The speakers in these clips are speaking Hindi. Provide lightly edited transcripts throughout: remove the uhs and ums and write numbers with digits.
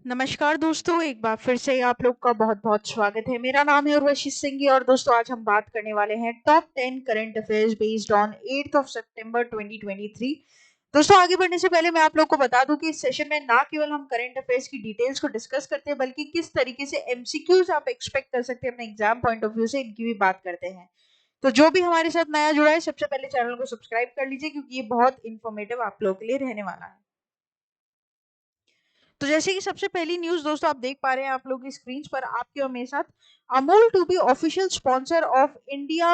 नमस्कार दोस्तों, एक बार फिर से आप लोग का बहुत बहुत स्वागत है। मेरा नाम है उर्वशी सिंह और दोस्तों आज हम बात करने वाले हैं top 10 current affairs based on 8th of September 2023। दोस्तों आगे बढ़ने से पहले मैं आप लोग को बता दूं कि इस सेशन में ना केवल हम करंट अफेयर्स की डिटेल्स को डिस्कस करते हैं बल्कि किस तरीके से एमसीक्यूज आप एक्सपेक्ट कर सकते हैं अपने एग्जाम पॉइंट ऑफ व्यू से, इनकी भी बात करते हैं। तो जो भी हमारे साथ नया जुड़ा है सबसे पहले चैनल को सब्सक्राइब कर लीजिए क्योंकि ये बहुत इंफॉर्मेटिव आप लोगों के लिए रहने वाला है। तो जैसे कि सबसे पहली न्यूज दोस्तों आप देख पा रहे हैं आप लोग की स्क्रीन पर आपके और मेरे साथ, Amul to be official sponsor of India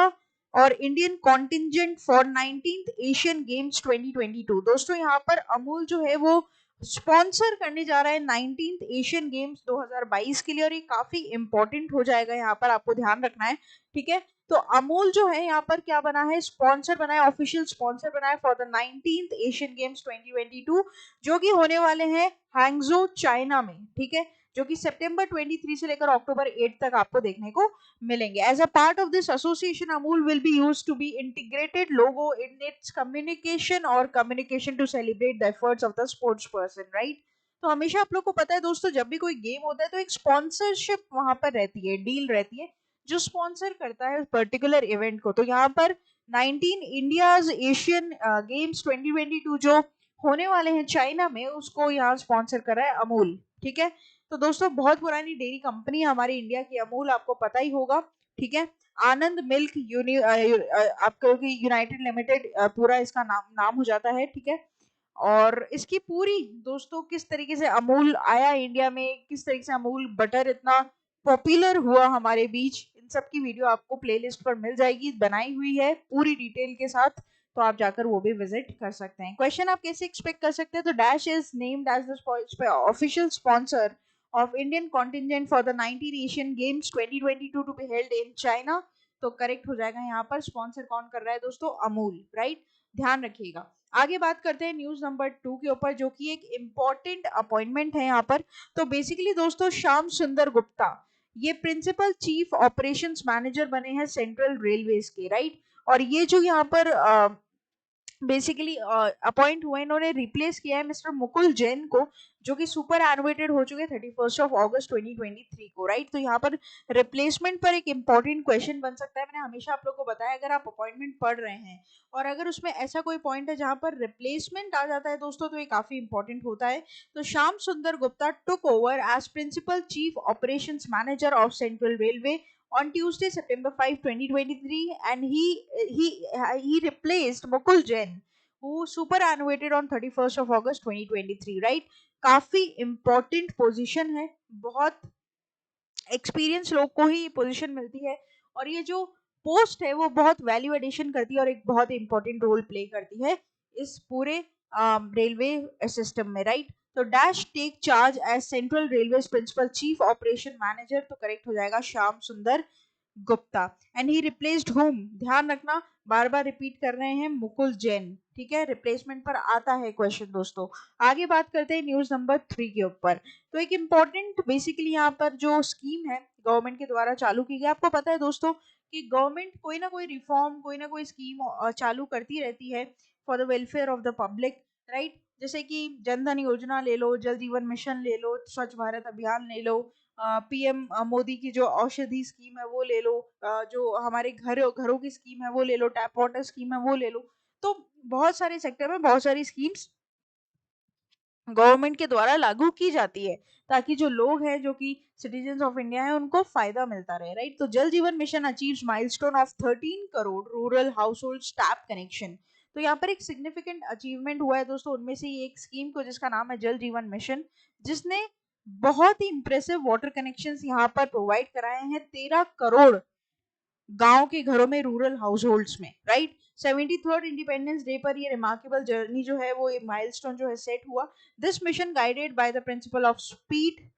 और Indian contingent for 19th Asian games 2022। दोस्तों यहाँ पर अमूल जो है वो स्पॉन्सर करने जा रहा है 19th एशियन गेम्स 2022 के लिए और ये काफी इंपॉर्टेंट हो जाएगा, यहाँ पर आपको ध्यान रखना है। ठीक है, तो अमूल जो है यहाँ पर क्या बना है, स्पॉन्सर बना है, ऑफिशियल स्पॉन्सर बना है for the 19th Asian games 2022 जो कि होने वाले हैं हैंगजो चाइना में। ठीक है, जो कि सितंबर 23 से लेकर अक्टूबर 8 तक आपको देखने को मिलेंगे। As a part of this association Amul will be used to be integrated logo in its communication to celebrate the efforts of the sports person, right. तो हमेशा आप लोग को पता है दोस्तों, जब भी कोई गेम होता है तो एक स्पॉन्सरशिप वहां पर रहती है, डील रहती है जो स्पॉन्सर करता है पर्टिकुलर इवेंट को। तो यहाँ पर 19 इंडियाज एशियन गेम्स 2022 जो होने वाले हैं चाइना में, उसको यहाँ स्पॉन्सर कर रहा है अमूल। ठीक है, तो दोस्तों बहुत पुरानी डेयरी कंपनी है हमारी इंडिया की अमूल, आपको पता ही होगा। ठीक है, आनंद मिल्क आपको यूनाइटेड लिमिटेड पूरा इसका नाम हो जाता है। ठीक है, और इसकी पूरी दोस्तों किस तरीके से अमूल आया इंडिया में, किस तरीके से अमूल बटर इतना पॉपुलर हुआ हमारे बीच, इन सब की वीडियो आपको प्लेलिस्ट पर मिल जाएगी, बनाई हुई है पूरी डिटेल के साथ, तो आप जाकर वो भी विजिट कर सकते हैं। क्वेश्चन आप कैसे एक्सपेक्ट कर सकते हैं, तो dash is named as the official sponsor of Indian contingent for the 19 Asian games 2022 to be held in China. तो करेक्ट हो जाएगा यहाँ पर, स्पॉन्सर कौन कर रहा है दोस्तों, अमूल, राइट। ध्यान रखिएगा। आगे बात करते हैं न्यूज नंबर 2 के ऊपर, जो कि एक इंपॉर्टेंट अपॉइंटमेंट है यहाँ पर। तो बेसिकली दोस्तों श्याम सुंदर गुप्ता ये प्रिंसिपल चीफ ऑपरेशंस मैनेजर बने हैं सेंट्रल रेलवेज के, राइट। और ये जो यहाँ पर बेसिकली अपॉइंट हुए, इन्होंने रिप्लेस किया है मिस्टर मुकुल जैन को, जो कि सुपर एनुएटेड हो चुके 31 अगस्त 2023 को, राइट। तो यहाँ पर रिप्लेसमेंट पर एक इंपॉर्टेंट क्वेश्चन बन सकता है। मैंने हमेशा आप लोग को बताया, अगर आप अपॉइंटमेंट पढ़ रहे हैं और अगर उसमें ऐसा कोई पॉइंट है जहां पर रिप्लेसमेंट आ जाता है दोस्तों, तो ये काफी इंपॉर्टेंट होता है। तो Shyam Sundar Gupta took over as principal chief operations manager of Central Railway on Tuesday, September 5, 2023, and he replaced Mukul Jain, who superannuated on 31st of August 2023, right? काफी important position है, बहुत एक्सपीरियंस लोग को ही पोजीशन मिलती है और ये जो पोस्ट है वो बहुत वैल्यू एडिशन करती है और एक बहुत इंपॉर्टेंट रोल प्ले करती है इस पूरे रेलवे सिस्टम में, राइट। तो dash take charge as Central Railway principal chief operation manager, तो करेक्ट हो जाएगा Shyam Sundar Gupta. And he replaced whom, ध्यान रखना बार बार रिपीट कर रहे हैं, मुकुल जैन। ठीक है, रिप्लेसमेंट पर आता है क्वेश्चन दोस्तों। आगे बात करते हैं न्यूज नंबर 3 के ऊपर। तो एक इम्पॉर्टेंट बेसिकली यहाँ पर जो स्कीम है गवर्नमेंट के द्वारा चालू की गई, आपको पता है दोस्तों कि गवर्नमेंट कोई ना कोई रिफॉर्म, कोई ना कोई स्कीम चालू करती रहती है for the welfare of the public, right. जैसे कि जनधन योजना ले लो, जल जीवन मिशन ले लो, स्वच्छ भारत अभियान ले लो, पीएम मोदी की जो औषधि स्कीम है वो ले लो, जो हमारे घरों की स्कीम है वो ले लो, टैप वाटर स्कीम है वो ले लो। तो बहुत सारे सेक्टर में बहुत सारी स्कीम्स गवर्नमेंट के द्वारा लागू की जाती है ताकि जो लोग हैं, जो कि सिटीजन ऑफ इंडिया है, उनको फायदा मिलता रहे, राइट। तो जल जीवन mission achieves milestone of 13 crore rural house hold tap connection. तो यहाँ पर एक सिग्निफिकेंट अचीवमेंट हुआ है दोस्तों, उनमें से एक स्कीम को जिसका नाम है जल जीवन मिशन, जिसने बहुत ही इंप्रेसिव वाटर कनेक्शंस यहाँ पर प्रोवाइड कराए हैं 13 करोड़ गांव के घरों में, रूरल हाउस होल्ड्स में, राइट। 73rd इंडिपेंडेंस डे पर ये रिमार्केबल जर्नी जो है वो माइलस्टोन जो है सेट हुआ। This mission guided by the principle of speed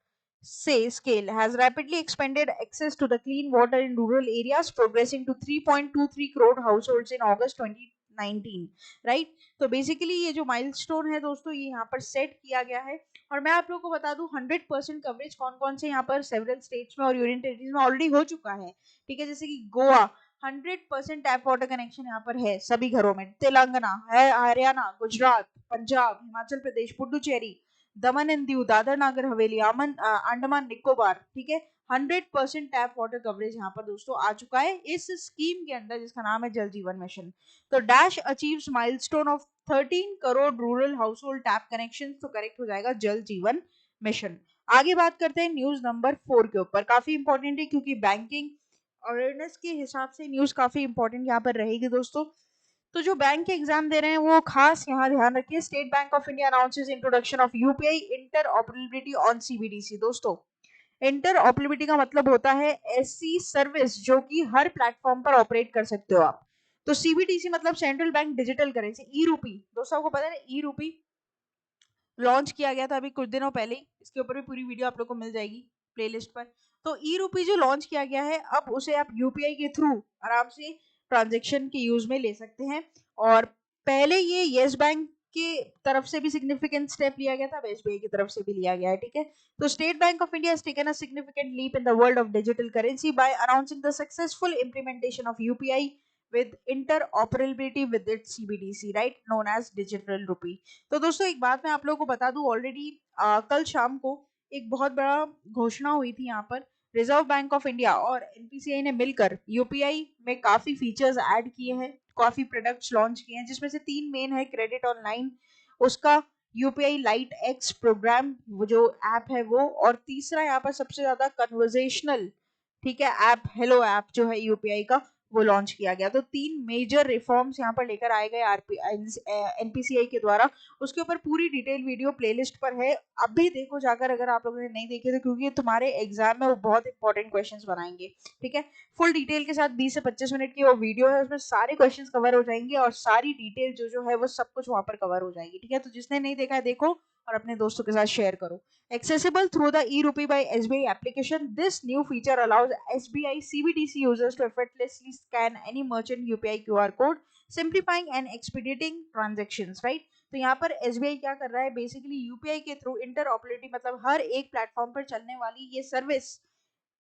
say scale has rapidly expanded access to the clean water in rural areas, progressing to 3.23 crore households in August 2019, right। तो बेसिकली ये जो माइलस्टोन है दोस्तों ये यहाँ पर सेट किया गया है। और मैं आप लोगों को बता दूं 100% कवरेज कौन कौन से यहाँ पर सेवरल स्टेट्स में और यूनियन टेरिटरीज में ऑलरेडी हो चुका है। ठीक है, जैसे कि गोवा 100% टैप वाटर कनेक्शन यहाँ पर है सभी घरों में, तेलंगाना है, हरियाणा, गुजरात, पंजाब, हिमाचल प्रदेश, पुडुचेरी, दमन एंड दीव, दादर नागर हवेली, अंडमान निकोबार, ठीक है, 100% टैप वाटर कवरेज यहाँ पर दोस्तों आ चुका है इस स्कीम के अंदर जिसका नाम है जल जीवन मिशन। तो dash achieves milestone of 13 crore rural house hold tap connection, तो करेक्ट हो जाएगा जल जीवन मिशन। आगे बात करते हैं न्यूज नंबर 4 के ऊपर, काफी इंपॉर्टेंट है क्योंकि बैंकिंग अवेयरनेस के हिसाब से न्यूज काफी इंपॉर्टेंट यहाँ पर रहेगी दोस्तों। तो जो बैंक के एग्जाम दे रहे हैं वो खास यहाँ ध्यान रखिए, state Bank of India announces introduction of UPI inter operability on CBDC. दोस्तों इंटर ऑपरेबिलिटी का मतलब होता है ऐसी सर्विस जो कि हर प्लेटफॉर्म पर ऑपरेट कर सकते हो आप। तो सीबीडीसी मतलब सेंट्रल बैंक डिजिटल करेंसी, ई रूपी। दोस्तों आपको पता है ई रूपी लॉन्च किया गया था अभी कुछ दिनों पहले ही, इसके ऊपर भी पूरी वीडियो आप लोग को मिल जाएगी प्लेलिस्ट पर। तो ई रूपी जो लॉन्च किया गया है, अब उसे आप यूपीआई के थ्रू आराम से ट्रांजेक्शन के यूज में ले सकते हैं। और पहले ये येस बैंक की तरफ से भी सिग्निफिकेंट स्टेप लिया गया था, अब एसबीआई की तरफ से भी लिया गया है, ठीक है। तो State Bank of India has taken a significant leap in the world of digital currency by announcing the successful implementation of UPI with interoperability with its CBDC, right, known as digital rupee। तो दोस्तों एक बात मैं आप लोगों को बता दूं, ऑलरेडी कल शाम को एक बहुत बड़ा घोषणा हुई थी यहाँ पर, रिजर्व बैंक ऑफ इंडिया और एनपीसीआई ने मिलकर यूपीआई में काफी फीचर्स ऐड किए हैं, काफी प्रोडक्ट्स लॉन्च किए हैं, जिसमें से 3 मेन है क्रेडिट ऑनलाइन, उसका यूपीआई लाइट एक्स प्रोग्राम वो जो ऐप है वो, और तीसरा यहाँ पर सबसे ज्यादा कन्वर्जेशनल, ठीक है, ऐप हेलो ऐप जो है यूपीआई का वो लॉन्च किया गया। तो 3 मेजर रिफॉर्म्स यहाँ पर लेकर आए गए एनपीसीआई के द्वारा। उसके ऊपर पूरी डिटेल वीडियो प्लेलिस्ट पर है, अभी देखो जाकर अगर आप लोगों ने नहीं देखे तो, क्योंकि तुम्हारे एग्जाम में वो बहुत इंपॉर्टेंट क्वेश्चंस बनाएंगे, ठीक है। फुल डिटेल के साथ 20 से 25 मिनट की वो वीडियो है, उसमें सारे क्वेश्चंस कवर हो जाएंगे और सारी डिटेल जो है वो सब कुछ वहां पर कवर हो जाएगी, ठीक है। तो जिसने नहीं देखा है देखो और अपने दोस्तों के साथ शेयर करो। Accessible through the e-rupee by SBI application, this new feature allows SBI CBDC users to effortlessly scan any merchant UPI QR code, simplifying and expediting transactions, right? तो यहाँ पर SBI क्या कर रहा है, बेसिकली यूपीआई के थ्रू इंटरऑपरेबिलिटी मतलब हर एक प्लेटफॉर्म पर चलने वाली ये सर्विस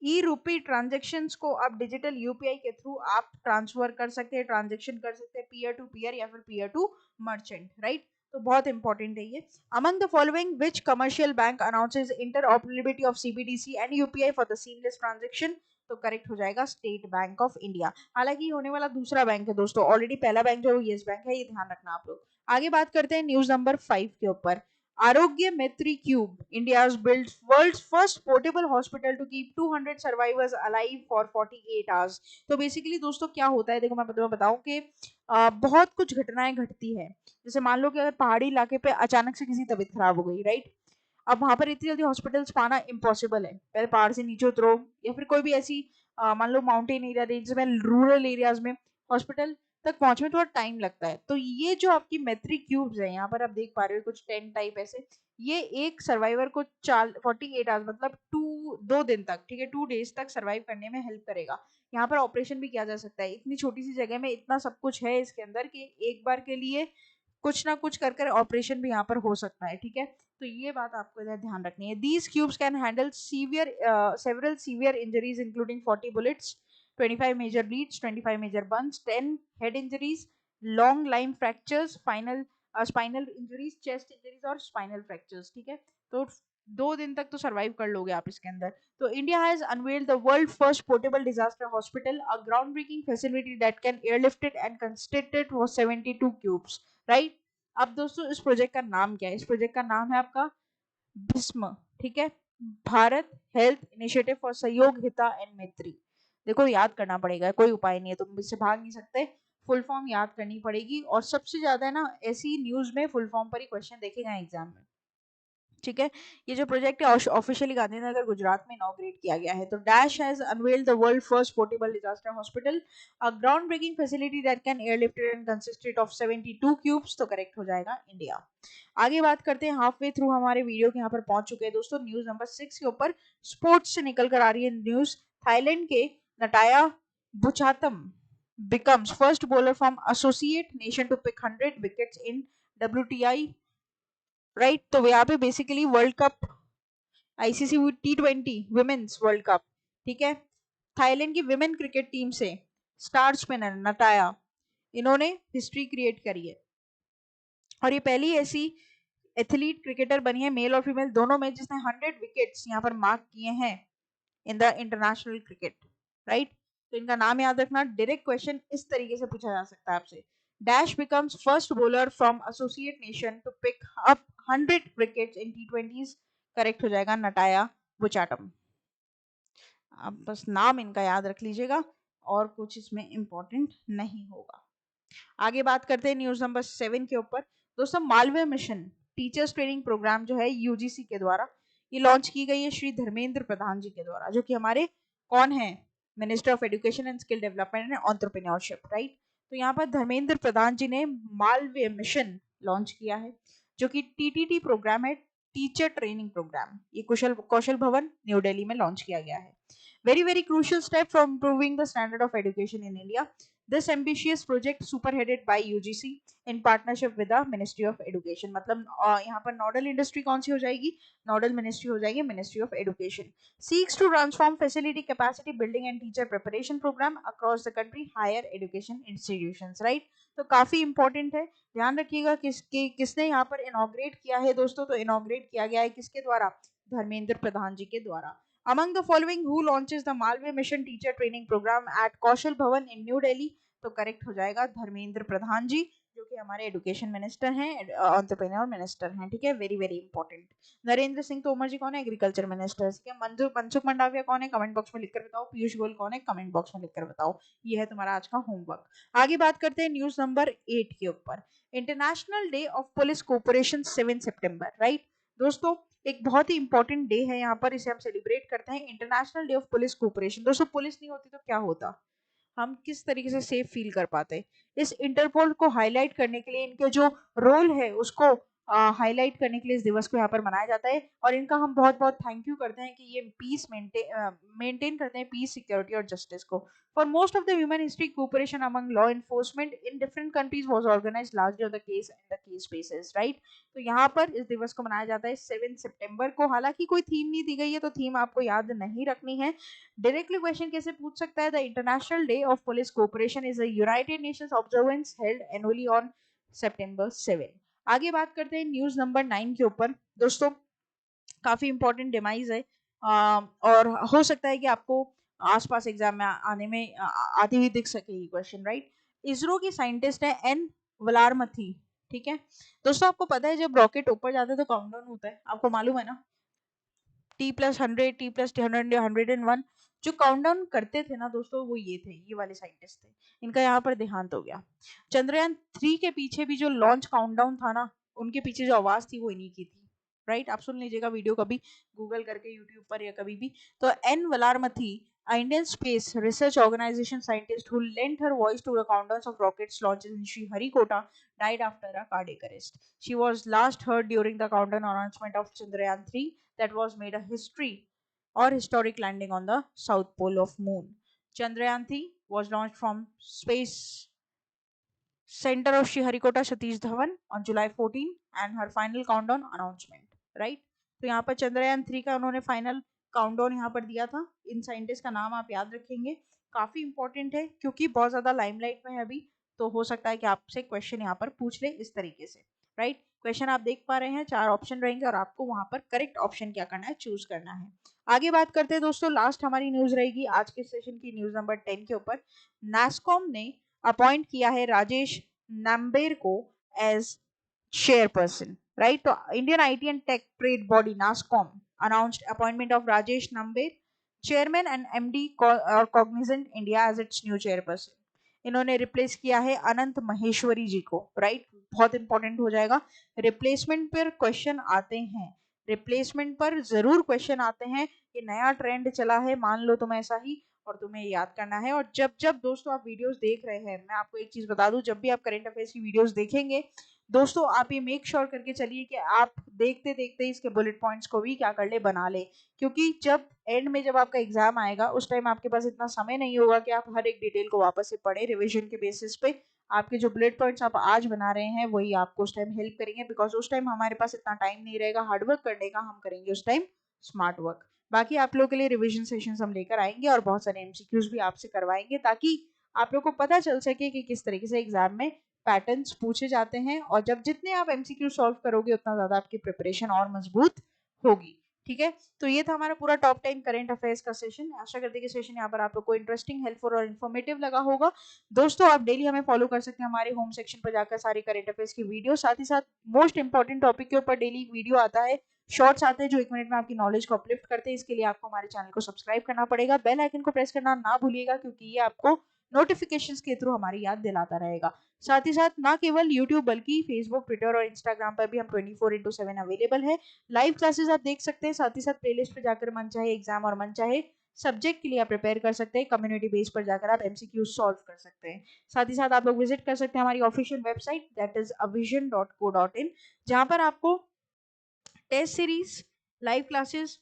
ई रूपी ट्रांजेक्शन को अब डिजिटल यूपीआई के थ्रू आप ट्रांसफर कर सकते हैं, ट्रांजेक्शन कर सकते हैं, पीयर टू पीयर या फिर पीयर टू मर्चेंट, राइट। तो बहुत इंपॉर्टेंट है ये। Among the following which commercial bank announces interoperability of CBDC and UPI for the seamless transaction, तो करेक्ट हो जाएगा स्टेट बैंक ऑफ इंडिया। हालांकि होने वाला दूसरा बैंक है दोस्तों, ऑलरेडी पहला बैंक जो है येस बैंक है, ये ध्यान रखना आप लोग। आगे बात करते हैं न्यूज नंबर 5 के ऊपर। आरोग्य मैत्री cube, India's built world's first portable hospital to keep 200 survivors alive for 48 hours। तो बेसिकली दोस्तों क्या होता है, देखो मैं तुम्हें बताऊं कि बहुत कुछ घटनाएं घटती है। जैसे मान लो कि अगर पहाड़ी इलाके पे अचानक से किसी तबीयत खराब हो गई, राइट, अब वहां पर इतनी जल्दी हॉस्पिटल्स पाना इम्पॉसिबल है, पहले पहाड़ से नीचे उतरो या फिर कोई भी ऐसी मान लो माउंटेन एरिया रेंज में, रूरल एरियाज में हॉस्पिटल तक पहुंचने में थोड़ा टाइम लगता है। तो ये जो आपकी मैत्री क्यूब्स है यहाँ पर आप देख पा रहे हो कुछ 10 टाइप ऐसे, ये एक सर्वाइवर को 48 आवर्स मतलब 2 दिन तक, ठीक है, 2 डेज तक सर्वाइव करने में हेल्प करेगा। यहाँ पर ऑपरेशन भी किया जा सकता है, इतनी छोटी सी जगह में इतना सब कुछ है इसके अंदर कि एक बार के लिए कुछ ना कुछ कर कर ऑपरेशन भी यहाँ पर हो सकता है, ठीक है। तो ये बात आपको इधर ध्यान रखनी है। These cubes can handle several severe injuries including 40 bullets, 25 major bleeds, 25 major burns, 10 head injuries, long line fractures, spinal injuries, chest injuries और स्पाइनल फ्रैक्चर्स, ठीक है। तो 2 दिन तक तो सर्वाइव कर लोगे आप इसके अंदर। तो India has unveiled the world first portable disaster hospital, a ground breaking facility that can airlifted and constructed for 72 cubes, right. अब दोस्तों इस प्रोजेक्ट का नाम क्या है, इस प्रोजेक्ट का नाम है आपका भीष्म, ठीक है, भारत हेल्थ इनिशिएटिव फॉर सहयोग हिता एंड मैत्री। देखो याद करना पड़ेगा, कोई उपाय नहीं है, तुम इससे भाग नहीं सकते, फुल फॉर्म याद करनी पड़ेगी। और सबसे ज्यादा है ना ऐसी न्यूज में फुल फॉर्म पर ही क्वेश्चन देखे गए एग्जाम में, ठीक है। ये जो प्रोजेक्ट है ऑफिशियली गांधीनगर गुजरात में इनॉग्रेट किया गया है। तो dash has unveiled the world first portable disaster hospital, a ground breaking facility that can airlifted and consisted of 72 cubes, तो करेक्ट हो जाएगा इंडिया। आगे बात करते हैं, हाफ वे थ्रू हमारे वीडियो के यहाँ पर पहुंच चुके हैं दोस्तों। न्यूज नंबर 6 के ऊपर स्पोर्ट्स से निकल कर आ रही है न्यूज। थाईलैंड के नटाया बुचातम becomes first bowler from associate nation to pick 100 wickets in WTI, right. तो यहाँ पे basically world cup ICC T20 women's world cup, ठीक है, थाईलैंड की विमेन क्रिकेट टीम से स्टार स्पिनर नटाया, इन्होंने हिस्ट्री क्रिएट करी है और ये पहली ऐसी एथलीट क्रिकेटर बनी है, मेल और फीमेल दोनों में, जिसने 100 विकेट्स यहाँ पर मार्क किए हैं in the international cricket, right. तो इनका नाम याद रखना। डायरेक्ट क्वेश्चन इस तरीके से पूछा जा सकता है आपसे, dash becomes first bowler from associate nation to pick up 100 wickets in T20s। Correct हो जाएगा नटाया बुचाटम। आप बस नाम इनका याद रख लीजिएगा और कुछ इसमें इंपॉर्टेंट नहीं होगा। आगे बात करते हैं न्यूज नंबर 7 के ऊपर। दोस्तों, Malaviya mission teachers training program जो है यूजीसी के द्वारा ये लॉन्च की गई है श्री धर्मेंद्र प्रधान जी के द्वारा, जो कि हमारे कौन है, minister of education and skill development and entrepreneurship, right. तो यहाँ पर धर्मेंद्र प्रधान जी ने मालवीय मिशन लॉन्च किया है, जो कि टीटीटी प्रोग्राम है, टीचर ट्रेनिंग प्रोग्राम। ये कौशल भवन न्यू दिल्ली में लॉन्च किया गया है। very crucial step for improving the standard of education in India. This ambitious project superheaded by UGC in partnership with the Ministry of Education। मतलब यहाँ पर नोडल इंडस्ट्री कौन सी हो जाएगी, नोडल मिनिस्ट्री हो जाएगी ministry of education. Seeks to transform facility capacity building and teacher preparation program across the country higher education institutions, right। तो काफी इंपॉर्टेंट है, ध्यान रखिएगा। किसने यहाँ पर इनॉग्रेट किया है दोस्तों, तो इनॉग्रेट किया गया है किसके द्वारा, धर्मेंद्र प्रधान जी के द्वारा। Among the following, who launches the Malviya Mission Teacher Training Program at Kaushal Bhavan in New Delhi? तो करेक्ट हो जाएगा धर्मेंद्र प्रधान जी, जो कि हमारे एजुकेशन मिनिस्टर हैं, एंटरप्रेन्योर मिनिस्टर हैं, ठीक है, वेरी इंपॉर्टेंट। नरेंद्र सिंह तोमर जी कौन है, एग्रीकल्चर मिनिस्टर, ठीक है। मनसुख मंडाविया कौन है, कमेंट बॉक्स में लिखकर बताओ। पीयूष गोयल कौन है, कमेंट बॉक्स में लिखकर बताओ। ये है तुम्हारा आज का होमवर्क। आगे बात करते हैं न्यूज नंबर 8 के ऊपर। International day of police cooperation 7 September, right. दोस्तों, एक बहुत ही इंपॉर्टेंट डे है यहाँ पर, इसे हम सेलिब्रेट करते हैं, international day of police cooperation. दोस्तों, पुलिस नहीं होती तो क्या होता, हम किस तरीके से सेफ फील कर पाते। इस इंटरपोल को हाईलाइट करने के लिए, इनके जो रोल है उसको हाईलाइट करने के लिए इस दिवस को यहाँ पर मनाया जाता है, और इनका हम बहुत बहुत थैंक यू करते हैं कि ये पीस मेंटेन करते हैं, पीस, सिक्योरिटी और जस्टिस को। For most of the human history, cooperation among law enforcement in different countries was organized largely on the case and the case basis, right. तो यहाँ पर इस दिवस को मनाया जाता है 7 सितंबर को। हालांकि कोई थीम नहीं दी गई है, तो थीम आपको याद नहीं रखनी है। डायरेक्टली क्वेश्चन कैसे पूछ सकता है, the international day of police cooperation is a United Nations observance held annually on सितंबर 7। आगे बात करते हैं न्यूज नंबर 9 के ऊपर। दोस्तों, काफी इंपॉर्टेंट डिमाइज है, और हो सकता है कि आपको आसपास एग्जाम में आने में आती हुई दिख सके ये क्वेश्चन, राइट। इसरो की साइंटिस्ट है एन वलारमथी, ठीक है। दोस्तों, आपको पता है जब रॉकेट ऊपर जाता है तो काउंटडाउन होता है, आपको मालूम है ना, T+100, T+100, 101। जो काउंटडाउन करते थे ना दोस्तों, वो ये थे, ये वाले साइंटिस्ट थे। इनका यहाँ पर देहांत हो गया। चंद्रयान 3 के पीछे भी जो लॉन्च काउंटडाउन था ना, उनके पीछे जो आवाज थी वो इन्हीं की थी, राइट। आप सुन लीजिएगा वीडियो कभी गूगल करके यूट्यूब पर या कभी भी। तो N Valarmathi, Indian Space Research Organization scientist who lent her voice to the countdowns of rockets launches in Sriharikota, died after a cardiac arrest. She was last heard during the countdown announcement of Chandrayaan 3 that was made a history or historic landing on the south pole of moon. Chandrayaan 3 was launched from Space Center of Sriharikota Satish Dhawan on July 14 and her final countdown announcement, right। तो यहाँ पर चंद्रयान 3 का उन्होंने फाइनल काउंटडाउन यहाँ पर दिया था। इन साइंटिस्ट का नाम आप याद रखेंगे, काफी इंपॉर्टेंट है क्योंकि बहुत ज्यादा लाइमलाइट में है अभी, तो हो सकता है कि आपसे क्वेश्चन यहाँ पर पूछ ले इस तरीके से, राइट। क्वेश्चन आप देख पा रहे हैं, 4 ऑप्शन रहेंगे और आपको वहां पर करेक्ट ऑप्शन क्या करना है, चूज करना है। आगे बात करते हैं दोस्तों, लास्ट हमारी न्यूज रहेगी आज के सेशन की, न्यूज नंबर 10 के ऊपर। नास्कॉम ने अपॉइंट किया है राजेश नंबेर को एज chairperson, right। तो Indian IT and tech trade body NASSCOM announced appointment of Rajesh Namber, chairman and MD Cognizant India as its new chairperson। इन्होंने रिप्लेस किया है अनंत महेश्वरी जी को, राइट। बहुत इंपॉर्टेंट हो जाएगा, रिप्लेसमेंट पर क्वेश्चन आते हैं, रिप्लेसमेंट पर जरूर क्वेश्चन आते हैं। ये नया ट्रेंड चला है, मान लो तुम ऐसा ही, और तुम्हें याद करना है। और जब जब दोस्तों आप वीडियोस देख रहे हैं, मैं आपको एक चीज बता दूं, जब भी आप करंट अफेयर्स की वीडियोस देखेंगे दोस्तों, आप ये मेक श्योर करके चलिए कि आप देखते देखते इसके बुलेट पॉइंट्स को भी क्या कर ले, बना ले। क्योंकि जब एंड में जब आपका एग्जाम आएगा उस टाइम आपके पास इतना समय नहीं होगा कि आप हर एक डिटेल को वापस से पढ़े रिविजन के बेसिस पे। आपके जो बुलेट पॉइंट्स आप आज बना रहे हैं वही आपको उस टाइम हेल्प करेंगे, बिकॉज उस टाइम हमारे पास इतना टाइम नहीं रहेगा हार्डवर्क करने का, हम करेंगे उस टाइम स्मार्ट वर्क। बाकी आप लोगों के लिए रिविजन सेशंस हम लेकर आएंगे और बहुत सारे एमसीक्यूज भी आपसे करवाएंगे, ताकि आप लोग को पता चल सके कि किस तरीके से एग्जाम में पैटर्न्स पूछे जाते हैं, और जब जितने आप एमसीक्यू सॉल्व करोगे उतना ज्यादा आपकी प्रिपरेशन और मजबूत होगी। ठीक है, तो ये था हमारा पूरा टॉप 10 करंट अफेयर्स का सेशन। आशा करते हैं कि सेशन यहाँ पर आप लोग को इंटरेस्टिंग, हेल्पफुल और इन्फॉर्मेटिव लगा होगा। दोस्तों आप डेली हमें फॉलो कर सकते हैं हमारे होम सेक्शन पर जाकर सारे करंट अफेयर्स की वीडियो, साथ ही साथ मोस्ट इंपॉर्टेंट टॉपिक के ऊपर डेली वीडियो आता है, शॉर्ट्स आते हैं जो 1 मिनट में आपकी नॉलेज को अपलिफ्ट करते हैं। इसके लिए आपको हमारे चैनल को सब्सक्राइब करना पड़ेगा, बेल आइकन को प्रेस करना ना भूलिएगा, क्योंकि ये आपको नोटिफिकेशंस के थ्रू हमारी याद दिलाता रहेगा। साथ ही साथ ना केवल यूट्यूब बल्कि फेसबुक, ट्विटर और इंस्टाग्राम पर भी हम 24/7 अवेलेबल है। लाइव क्लासेस आप देख सकते हैं, साथ ही साथ प्लेलिस्ट पर जाकर मन चाहे एग्जाम और मन चाहे सब्जेक्ट के लिए आप प्रिपेयर कर सकते हैं। कम्युनिटी बेस पर जाकर आप एमसीक्यू सॉल्व कर सकते हैं। साथ ही साथ आप लोग विजिट कर सकते हैं हमारी official website that is avision.co.in, जहां पर आपको test series, live classes,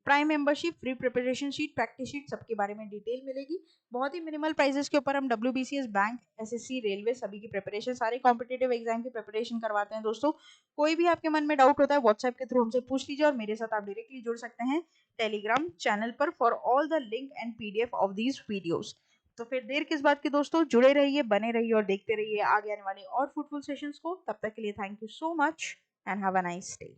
prime membership, free preparation sheet, practice sheet, सबके बारे में डिटेल मिलेगी। बहुत ही मिनिमल प्राइसेस के ऊपर हम डब्ल्यूबीसीएस, बैंक, एसएससी, रेलवे सभी की प्रिपरेशन, सारे कॉम्पिटेटिव एग्जाम की प्रिपरेशन करवाते हैं। दोस्तों कोई भी आपके मन में डाउट होता है व्हाट्सएप के थ्रू हमसे पूछ लीजिए, और मेरे साथ आप डायरेक्टली जुड़ सकते हैं टेलीग्राम चैनल पर for all the link and PDF of these videos. तो फिर देर किस बात की दोस्तों, जुड़े रहिए, बने रहिए और देखते रहिए आगे आने वाले और फ्रूटफुल सेशंस को। तब तक के लिए thank you so much and have a nice day.